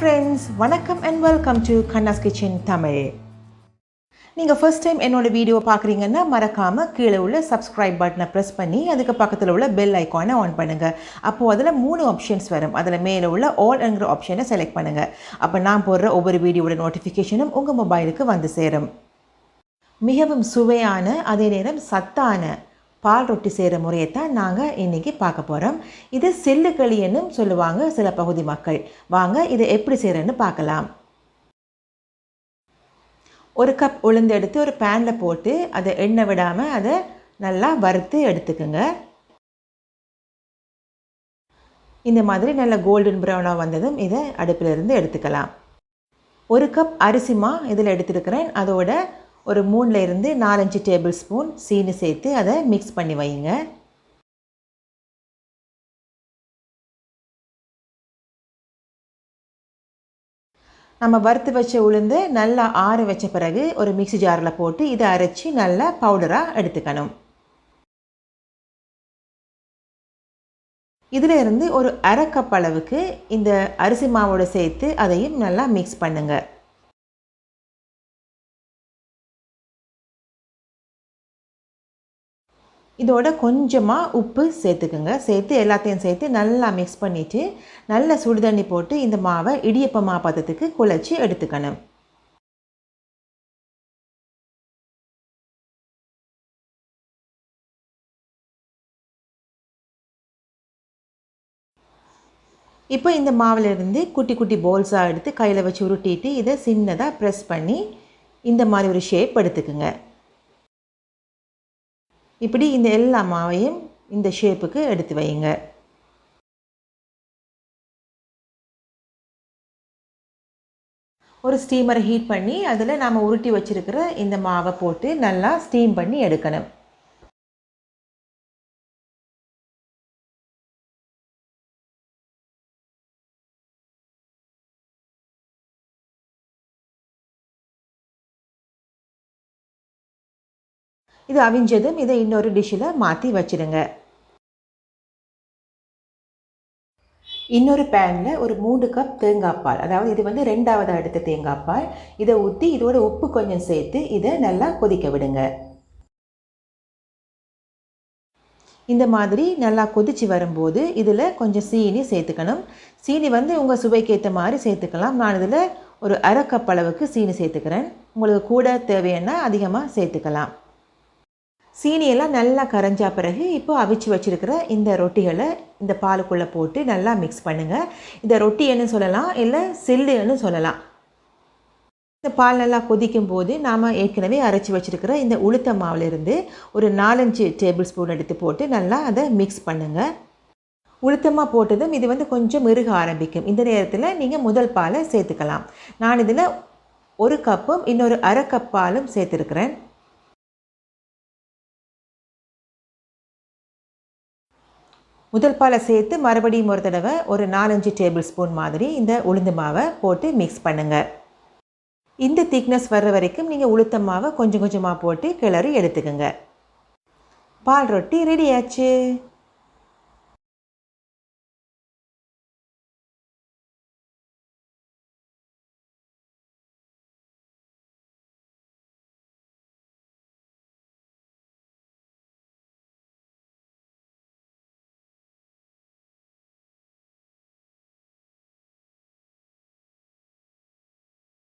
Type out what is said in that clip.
friends, வணக்கம் and welcome to Kanna's Kitchen Tamil. நீங்கள் first time என்னோட வீடியோ பார்க்குறீங்கன்னா மறக்காமல் கீழே உள்ள subscribe பட்டனை ப்ரெஸ் பண்ணி அதுக்கு பக்கத்தில் உள்ள பெல் ஐக்கானை ஆன் பண்ணுங்கள். அப்போது அதில் 3 ஆப்ஷன்ஸ் வரும். அதில் மேலே உள்ள ஆல் என்கிற ஆப்ஷனை செலக்ட் பண்ணுங்கள். அப்போ நான் போடுற ஒவ்வொரு வீடியோட நோட்டிஃபிகேஷனும் உங்கள் மொபைலுக்கு வந்து சேரும். மிகவும் சுவையான அதே நேரம் சத்தான பால் ரொட்டி செய்கிற முறையை தான் நாங்கள் இன்றைக்கி பார்க்க போகிறோம். இது சில்லு களின்னு சொல்லுவாங்க சில பகுதி மக்கள். வாங்க இதை எப்படி செய்கிறேன்னு பார்க்கலாம். ஒரு கப் உளுந்து எடுத்து ஒரு பேனில் போட்டு அதை எண்ணெய் விடாமல் அதை நல்லா வறுத்து எடுத்துக்குங்க. இந்த மாதிரி நல்ல கோல்டன் ப்ரௌனாக வந்ததும் இதை அடுப்பிலிருந்து எடுத்துக்கலாம். ஒரு கப் அரிசி மா இதில் எடுத்துருக்கிறேன். அதோட ஒரு 3 to 4 டேபிள் ஸ்பூன் சீனி சேர்த்து அதை மிக்ஸ் பண்ணி வைங்க. நம்ம வறுத்து வச்ச உளுந்து நல்லா ஆற வச்ச பிறகு ஒரு மிக்ஸி ஜாரில் போட்டு இதை அரைச்சி நல்லா பவுடராக எடுத்துக்கணும். இதில் இருந்து ஒரு அரை கப் அளவுக்கு இந்த அரிசி மாவோடு சேர்த்து அதையும் நல்லா மிக்ஸ் பண்ணுங்கள். இதோட கொஞ்சமாக உப்பு சேர்த்துக்குங்க. சேர்த்து எல்லாத்தையும் சேர்த்து நல்லா மிக்ஸ் பண்ணிவிட்டு நல்லா சுடுதண்ணி போட்டு இந்த மாவை இடியப்ப மா பதத்துக்கு குழச்சி எடுத்துக்கணும். இப்போ இந்த மாவிலிருந்து குட்டி குட்டி போல்ஸாக எடுத்து கையில் வச்சு உருட்டிட்டு இதை சின்னதாக ப்ரெஸ் பண்ணி இந்த மாதிரி ஒரு ஷேப் எடுத்துக்குங்க. இப்படி இந்த எல்லா மாவையும் இந்த ஷேப்புக்கு எடுத்து வைங்க. ஒரு ஸ்டீமரை ஹீட் பண்ணி அதில் நாம் உருட்டி வச்சுருக்கிற இந்த மாவை போட்டு நல்லா ஸ்டீம் பண்ணி எடுக்கணும். இது அவிஞ்சதும் இதை இன்னொரு டிஷ்ஷில் மாற்றி வச்சுடுங்க. இன்னொரு பேனில் ஒரு 3 கப் தேங்காய் பால், அதாவது இது 2வது அடுத்த தேங்காய் பால், இதை ஊற்றி இதோட உப்பு கொஞ்சம் சேர்த்து இதை நல்லா கொதிக்க விடுங்க. இந்த மாதிரி நல்லா கொதித்து வரும்போது இதில் கொஞ்சம் சீனி சேர்த்துக்கணும். சீனி உங்கள் சுவைக்கு ஏற்ற மாதிரி சேர்த்துக்கலாம். நான் இதில் ஒரு அரை கப் அளவுக்கு சீனி சேர்த்துக்கிறேன். உங்களுக்கு கூட தேவைன்னா அதிகமாக சேர்த்துக்கலாம். சீனியெல்லாம் நல்லா கரைஞ்சா பிறகு இப்போ அவிச்சு வச்சுருக்கிற இந்த ரொட்டிகளை இந்த பாலுக்குள்ளே போட்டு நல்லா மிக்ஸ் பண்ணுங்கள். இந்த ரொட்டின்னு சொல்லலாம், இல்லை சில்லுன்னு சொல்லலாம். இந்த பால் நல்லா கொதிக்கும் போது நாம் ஏற்கனவே அரைச்சி வச்சுருக்கிற இந்த உளுத்த மாவிலிருந்து ஒரு 4-5 டேபிள் ஸ்பூன் எடுத்து போட்டு நல்லா அதை மிக்ஸ் பண்ணுங்கள். உளுத்தமாக போட்டதும் இது கொஞ்சம் இறுக ஆரம்பிக்கும். இந்த நேரத்தில் நீங்கள் முதல் பாலை சேர்த்துக்கலாம். நான் இதில் ஒரு கப்பும் இன்னொரு அரை கப் பாலும் சேர்த்துருக்கிறேன். முதல் பாலை சேர்த்து மறுபடியும் ஒரு தடவை ஒரு 4-5 டேபிள் ஸ்பூன் மாதிரி இந்த உளுந்து மாவை போட்டு மிக்ஸ் பண்ணுங்கள். இந்த திக்னஸ் வர்ற வரைக்கும் நீங்கள் உளுத்த மாவை கொஞ்சம் கொஞ்சமாக போட்டு கிளறி எடுத்துக்கோங்க. பால் ரொட்டி ரெடி ஆச்சு.